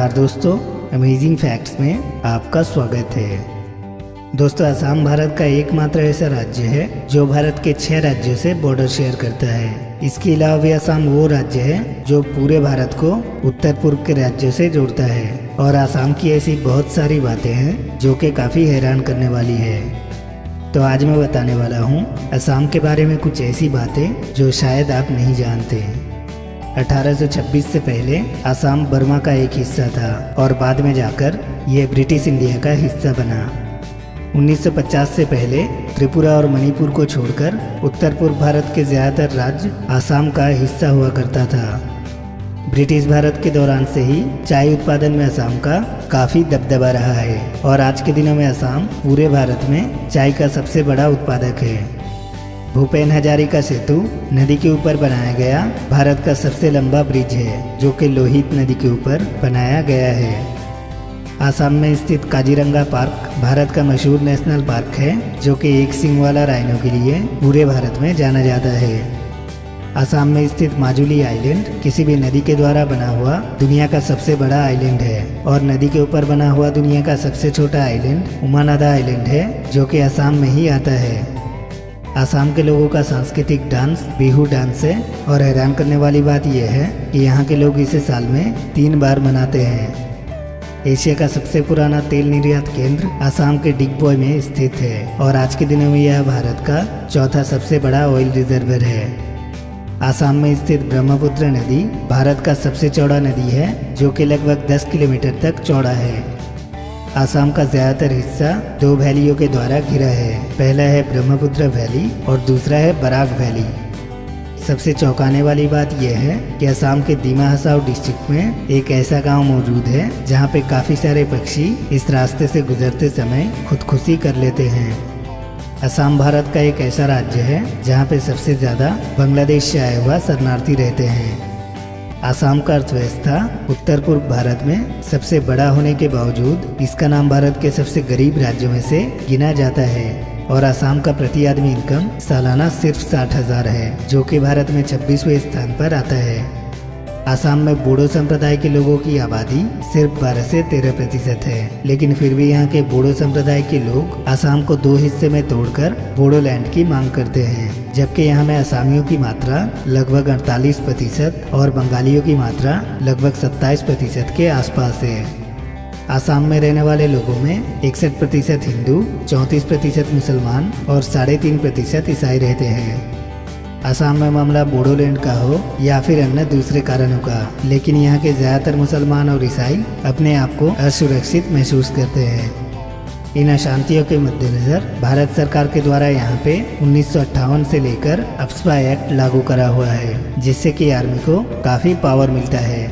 दोस्तों, amazing facts में आपका स्वागत है। दोस्तों, असम भारत का एकमात्र ऐसा राज्य है जो भारत के 6 राज्यों से बॉर्डर शेयर करता है। इसके अलावा भी असम वो राज्य है जो पूरे भारत को उत्तर पूर्व के राज्यों से जोड़ता है। और असम की ऐसी बहुत सारी बातें हैं जो कि काफ़ी हैरान करने वाली है। तो आज मैं बताने वाला हूँ असम के बारे में कुछ ऐसी बातें जो शायद आप नहीं जानते। 1826 से पहले असम बर्मा का एक हिस्सा था और बाद में जाकर यह ब्रिटिश इंडिया का हिस्सा बना। 1950 से पहले त्रिपुरा और मणिपुर को छोड़कर उत्तर पूर्व भारत के ज़्यादातर राज्य असम का हिस्सा हुआ करता था। ब्रिटिश भारत के दौरान से ही चाय उत्पादन में असम का काफ़ी दबदबा रहा है और आज के दिनों में असम पूरे भारत में चाय का सबसे बड़ा उत्पादक है। भूपेन हजारिका सेतु नदी के ऊपर बनाया गया भारत का सबसे लंबा ब्रिज है जो कि लोहित नदी के ऊपर बनाया गया है। असम में स्थित काजीरंगा पार्क भारत का मशहूर नेशनल पार्क है जो कि एक सींग वाला राइनो के लिए पूरे भारत में जाना जाता है। असम में स्थित माजुली आइलैंड किसी भी नदी के द्वारा बना हुआ दुनिया का सबसे बड़ा आइलैंड है और नदी के ऊपर बना हुआ दुनिया का सबसे छोटा आइलैंड उमानादा आइलैंड है जो कि असम में ही आता है। असम के लोगों का सांस्कृतिक डांस बिहू डांस है और हैरान करने वाली बात यह है कि यहाँ के लोग इसे साल में 3 बार मनाते हैं। एशिया का सबसे पुराना तेल निर्यात केंद्र असम के डिगबोई में स्थित है और आज के दिनों में यह भारत का चौथा सबसे बड़ा ऑयल रिजर्वर है। असम में स्थित ब्रह्मपुत्र नदी भारत का सबसे चौड़ा नदी है जो कि लगभग 10 किलोमीटर तक चौड़ा है। असम का ज़्यादातर हिस्सा 2 वैलियों के द्वारा घिरा है। पहला है ब्रह्मपुत्र वैली और दूसरा है बराक वैली। सबसे चौंकाने वाली बात यह है कि असम के दीमा हसाओ डिस्ट्रिक्ट में एक ऐसा गांव मौजूद है जहां पे काफ़ी सारे पक्षी इस रास्ते से गुजरते समय खुदकुशी कर लेते हैं। असम भारत का एक ऐसा राज्य है जहां पे सबसे ज़्यादा बांग्लादेश से आए हुआ शरणार्थी रहते हैं। असम का अर्थव्यवस्था उत्तर पूर्व भारत में सबसे बड़ा होने के बावजूद इसका नाम भारत के सबसे गरीब राज्यों में से गिना जाता है और असम का प्रति आदमी इनकम सालाना सिर्फ 60,000 है जो कि भारत में 26वें स्थान पर आता है। असम में बोडो संप्रदाय के लोगों की आबादी सिर्फ 12 से 13% है, लेकिन फिर भी यहाँ के बोडो संप्रदाय के लोग असम को 2 हिस्से में तोड़कर बोडोलैंड की मांग करते हैं, जबकि यहाँ में असामियों की मात्रा लगभग 48% और बंगालियों की मात्रा लगभग 27% के आसपास है। असम में रहने वाले लोगों में 61% हिंदू, 34% मुसलमान और 3.5% ईसाई रहते हैं। असम में मामला बोडोलैंड का हो या फिर अन्य दूसरे कारणों का, लेकिन यहाँ के ज़्यादातर मुसलमान और ईसाई अपने आप को असुरक्षित महसूस करते हैं। इन अशांतियों के मद्देनजर भारत सरकार के द्वारा यहाँ पे 1958 से लेकर अफ्स्पा एक्ट लागू करा हुआ है जिससे कि आर्मी को काफ़ी पावर मिलता है।